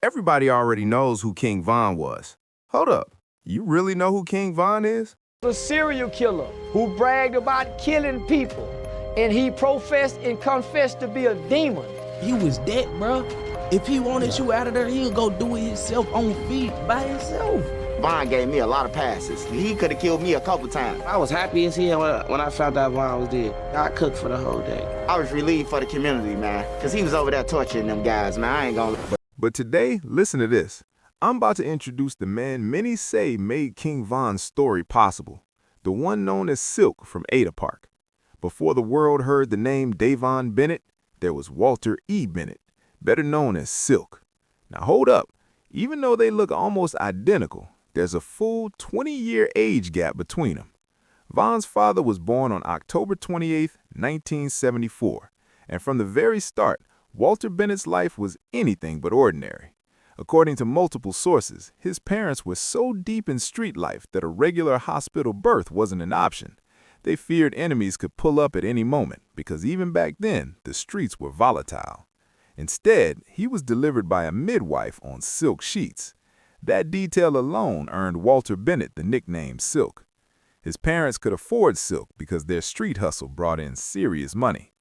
Everybody already knows who King Von was. Hold up, you really know who King Von is? A serial killer who bragged about killing people, and he professed and confessed to be a demon. He was that, bro. If he wanted you out of there, he'll go do it himself on feet by himself. Von gave me a lot of passes. He could have killed me a couple times. I was happy as hell when I found out Von was dead. I cooked for the whole day. I was relieved for the community, man, because he was over there torturing them guys, man. I ain't gonna... But today, listen to this. I'm about to introduce the man many say made King Von's story possible, the one known as Silk from Ada Park. Before the world heard the name Davon Bennett, there was Walter E. Bennett, better known as Silk. Now hold up, even though they look almost identical, there's a full 20-year age gap between them. Von's father was born on October 28, 1974, and from the very start, Walter Bennett's life was anything but ordinary. According to multiple sources, his parents were so deep in street life that a regular hospital birth wasn't an option. They feared enemies could pull up at any moment because even back then, the streets were volatile. Instead, he was delivered by a midwife on silk sheets. That detail alone earned Walter Bennett the nickname Silk. His parents could afford Silk because their street hustle brought in serious money.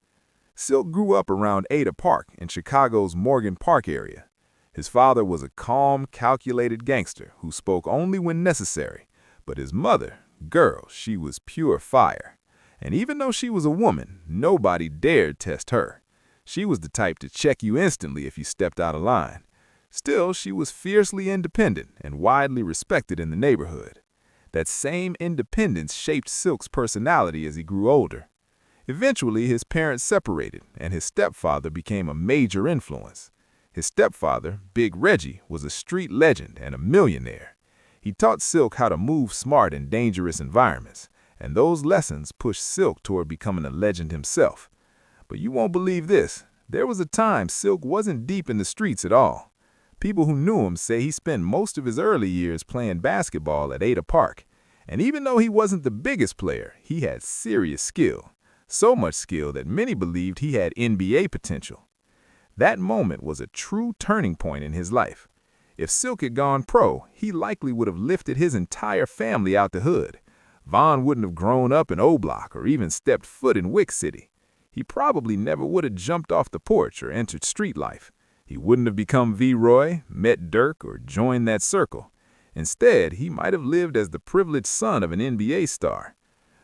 Silk grew up around Ada Park in Chicago's Morgan Park area. His father was a calm, calculated gangster who spoke only when necessary, but his mother, girl, she was pure fire. And even though she was a woman, nobody dared test her. She was the type to check you instantly if you stepped out of line. Still, she was fiercely independent and widely respected in the neighborhood. That same independence shaped Silk's personality as he grew older. Eventually, his parents separated, and his stepfather became a major influence. His stepfather, Big Reggie, was a street legend and a millionaire. He taught Silk how to move smart in dangerous environments, and those lessons pushed Silk toward becoming a legend himself. But you won't believe this. There was a time Silk wasn't deep in the streets at all. People who knew him say he spent most of his early years playing basketball at Ada Park. And even though he wasn't the biggest player, he had serious skill. So much skill that many believed he had NBA potential. That moment was a true turning point in his life. If Silk had gone pro, he likely would have lifted his entire family out the hood. Von wouldn't have grown up in O-Block or even stepped foot in Wick City. He probably never would have jumped off the porch or entered street life. He wouldn't have become V-Roy, met Dirk, or joined that circle. Instead, he might have lived as the privileged son of an NBA star.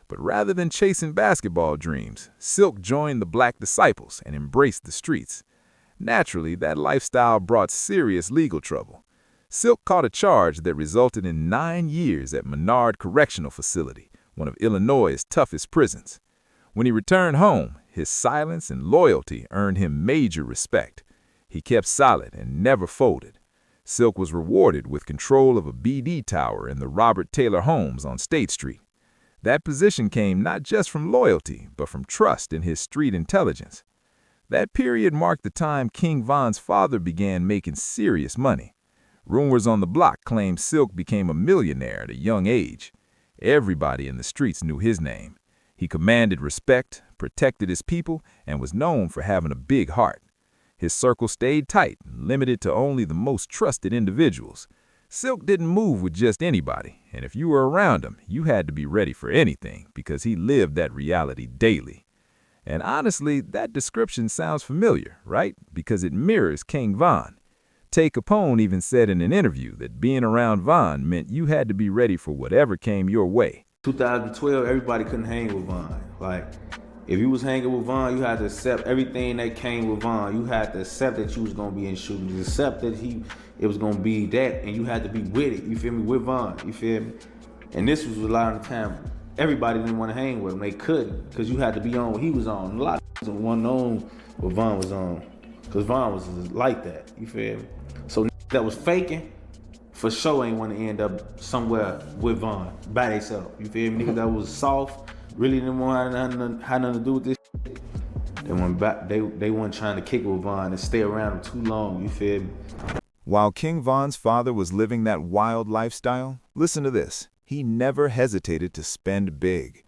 But rather than chasing basketball dreams, Silk joined the Black Disciples and embraced the streets. Naturally, that lifestyle brought serious legal trouble. Silk caught a charge that resulted in 9 years at Menard Correctional Facility, one of Illinois' toughest prisons. When he returned home, his silence and loyalty earned him major respect. He kept solid and never folded. Silk was rewarded with control of a BD tower in the Robert Taylor Homes on State Street. That position came not just from loyalty, but from trust in his street intelligence. That period marked the time King Von's father began making serious money. Rumors on the block claimed Silk became a millionaire at a young age. Everybody in the streets knew his name. He commanded respect, protected his people, and was known for having a big heart. His circle stayed tight, limited to only the most trusted individuals. Silk didn't move with just anybody, and if you were around him, you had to be ready for anything because he lived that reality daily. And honestly, that description sounds familiar, right? Because it mirrors King Von. Tay Capone even said in an interview that being around Von meant you had to be ready for whatever came your way. 2012, everybody couldn't hang with Von. Like, if you was hanging with Von, you had to accept everything that came with Von. You had to accept that you was gonna be in shootings, accept that it was gonna be that, and you had to be with it, you feel me, with Von, you feel me? And this was a lot of the time, everybody didn't want to hang with him, they couldn't, because you had to be on what he was on. A lot of wasn't on what Von was on, because Von was like that, you feel me? So that was faking, for sure ain't want to end up somewhere with Von, by themselves, you feel me? Niggas that was soft, really didn't want nothing to do with this shit. They went back, they weren't trying to kick with Von and stay around him too long, you feel me? While King Von's father was living that wild lifestyle, listen to this, he never hesitated to spend big.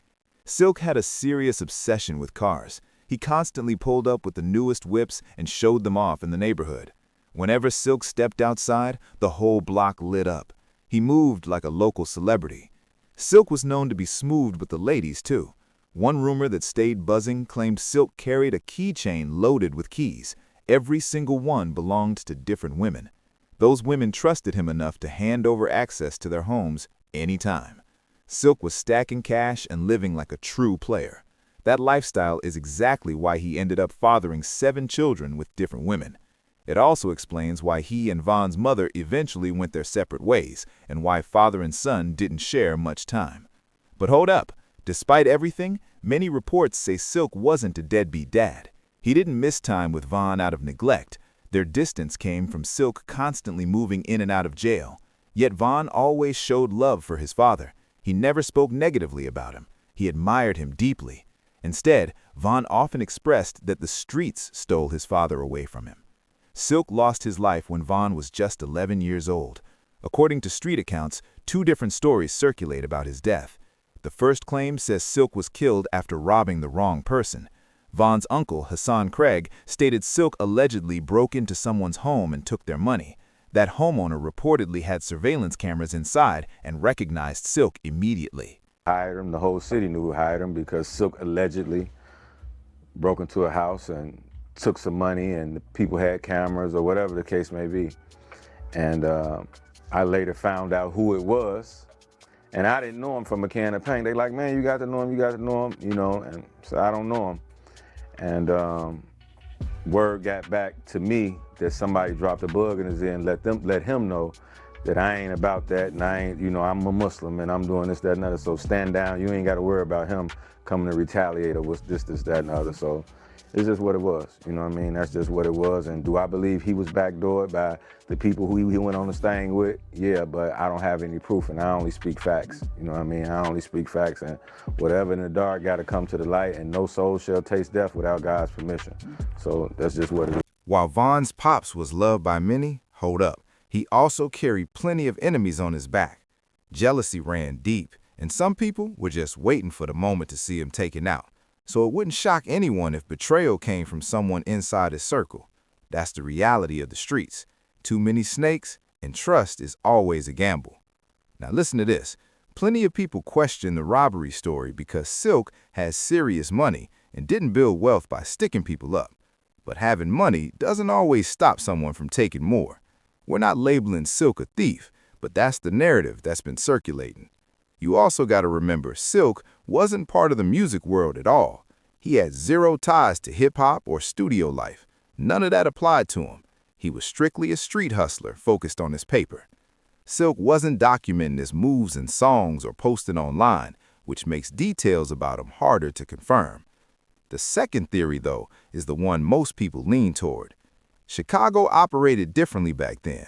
Silk had a serious obsession with cars. He constantly pulled up with the newest whips and showed them off in the neighborhood. Whenever Silk stepped outside, the whole block lit up. He moved like a local celebrity. Silk was known to be smooth with the ladies, too. One rumor that stayed buzzing claimed Silk carried a keychain loaded with keys. Every single one belonged to different women. Those women trusted him enough to hand over access to their homes anytime. Silk was stacking cash and living like a true player. That lifestyle is exactly why he ended up fathering 7 children with different women. It also explains why he and Von's mother eventually went their separate ways, and why father and son didn't share much time. But hold up, despite everything, many reports say Silk wasn't a deadbeat dad. He didn't miss time with Von out of neglect. Their distance came from Silk constantly moving in and out of jail. Yet Von always showed love for his father. He never spoke negatively about him. He admired him deeply. Instead, Von often expressed that the streets stole his father away from him. Silk lost his life when Von was just 11 years old. According to street accounts, 2 different stories circulate about his death. The first claim says Silk was killed after robbing the wrong person. Von's uncle, Hassan Craig, stated Silk allegedly broke into someone's home and took their money. That homeowner reportedly had surveillance cameras inside and recognized Silk immediately. Hired him, the whole city knew who hired him because Silk allegedly broke into a house and took some money, and the people had cameras or whatever the case may be. And I later found out who it was, and I didn't know him from a can of paint. They like, man, you got to know him, you know, and so I don't know him. And word got back to me that somebody dropped a bug in his ear and let him know that I ain't about that, and I ain't, you know, I'm a Muslim and I'm doing this, that, and other. So stand down. You ain't got to worry about him coming to retaliate or what's this, that, and other. So it's just what it was. You know what I mean? That's just what it was. And do I believe he was backdoored by the people who he went on this thing with? Yeah, but I don't have any proof, and I only speak facts. You know what I mean? I only speak facts, and whatever in the dark got to come to the light, and no soul shall taste death without God's permission. So that's just what it is. While Von's pops was loved by many, hold up, he also carried plenty of enemies on his back. Jealousy ran deep, and some people were just waiting for the moment to see him taken out. So it wouldn't shock anyone if betrayal came from someone inside his circle. That's the reality of the streets. Too many snakes, and trust is always a gamble. Now listen to this. Plenty of people question the robbery story because Silk has serious money and didn't build wealth by sticking people up. But having money doesn't always stop someone from taking more. We're not labeling Silk a thief, but that's the narrative that's been circulating. You also got to remember, Silk wasn't part of the music world at all. He had 0 ties to hip-hop or studio life. None of that applied to him. He was strictly a street hustler focused on his paper. Silk wasn't documenting his moves in songs or posting online, which makes details about him harder to confirm. The second theory, though, is the one most people lean toward. Chicago operated differently back then.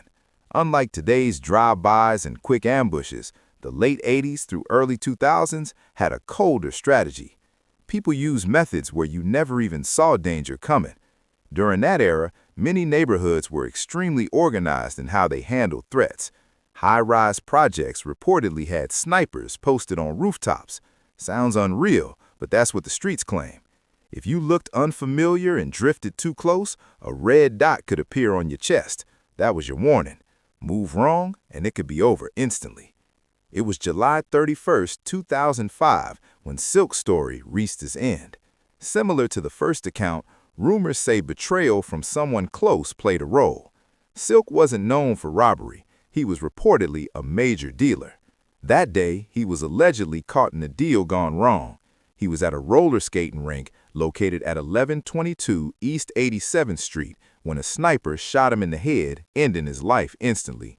Unlike today's drive-bys and quick ambushes, the late 80s through early 2000s had a colder strategy. People used methods where you never even saw danger coming. During that era, many neighborhoods were extremely organized in how they handled threats. High-rise projects reportedly had snipers posted on rooftops. Sounds unreal, but that's what the streets claim. If you looked unfamiliar and drifted too close, a red dot could appear on your chest. That was your warning. Move wrong, and it could be over instantly. It was July 31st, 2005, when Silk's story reached its end. Similar to the first account, rumors say betrayal from someone close played a role. Silk wasn't known for robbery. He was reportedly a major dealer. That day, he was allegedly caught in a deal gone wrong. He was at a roller skating rink located at 1122 East 87th Street when a sniper shot him in the head, ending his life instantly.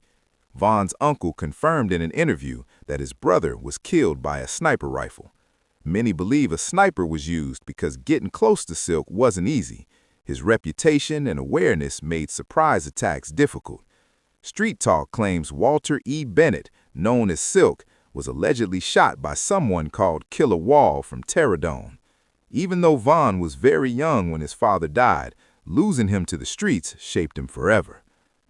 Von's uncle confirmed in an interview that his brother was killed by a sniper rifle. Many believe a sniper was used because getting close to Silk wasn't easy. His reputation and awareness made surprise attacks difficult. Street Talk claims Walter E. Bennett, known as Silk, was allegedly shot by someone called Killer Wall from Terradome. Even though Von was very young when his father died, losing him to the streets shaped him forever.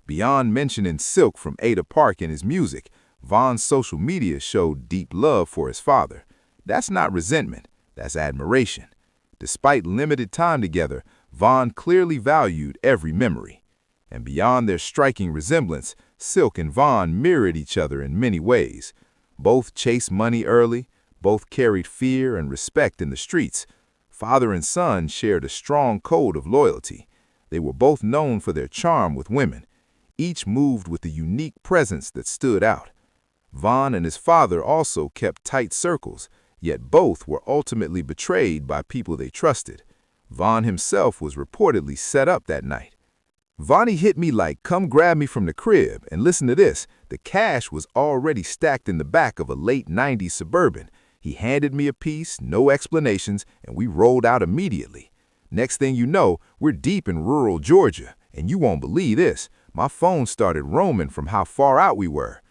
Beyond mentioning Silk from Ada Park in his music, Von's social media showed deep love for his father. That's not resentment, that's admiration. Despite limited time together, Von clearly valued every memory. And beyond their striking resemblance, Silk and Vaughn mirrored each other in many ways. Both chased money early, both carried fear and respect in the streets. Father and son shared a strong code of loyalty. They were both known for their charm with women. Each moved with a unique presence that stood out. Vaughn and his father also kept tight circles, yet both were ultimately betrayed by people they trusted. Vaughn himself was reportedly set up that night. Vonnie hit me like, "Come grab me from the crib," and listen to this, the cash was already stacked in the back of a late 90s Suburban. He handed me a piece, no explanations, and we rolled out immediately. Next thing you know, we're deep in rural Georgia, and you won't believe this, my phone started roaming from how far out we were.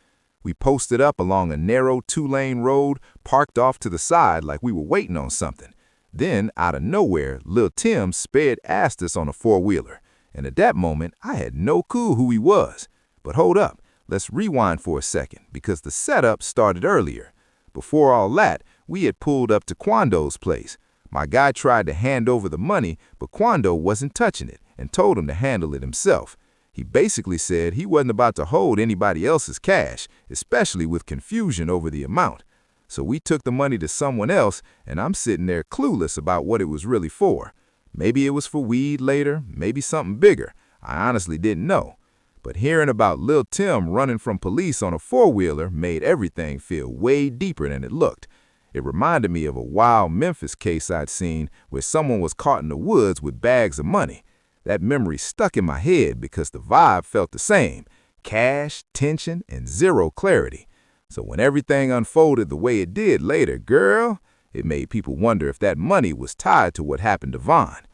We posted up along a narrow 2-lane road, parked off to the side like we were waiting on something. Then, out of nowhere, Lil Tim sped past us on a 4-wheeler. And at that moment, I had no clue who he was. But hold up, let's rewind for a second, because the setup started earlier. Before all that, we had pulled up to Quando's place. My guy tried to hand over the money, but Quando wasn't touching it and told him to handle it himself. He basically said he wasn't about to hold anybody else's cash, especially with confusion over the amount. So we took the money to someone else, and I'm sitting there clueless about what it was really for. Maybe it was for weed later, maybe something bigger. I honestly didn't know. But hearing about Lil Tim running from police on a 4-wheeler made everything feel way deeper than it looked. It reminded me of a wild Memphis case I'd seen where someone was caught in the woods with bags of money. That memory stuck in my head because the vibe felt the same: cash, tension, and zero clarity. So when everything unfolded the way it did later, girl, it made people wonder if that money was tied to what happened to Vaughn.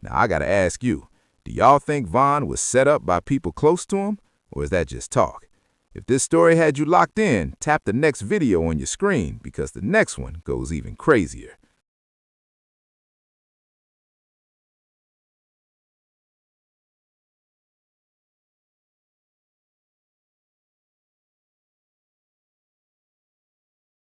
Now I gotta ask you, do y'all think Vaughn was set up by people close to him, or is that just talk? If this story had you locked in, tap the next video on your screen because the next one goes even crazier.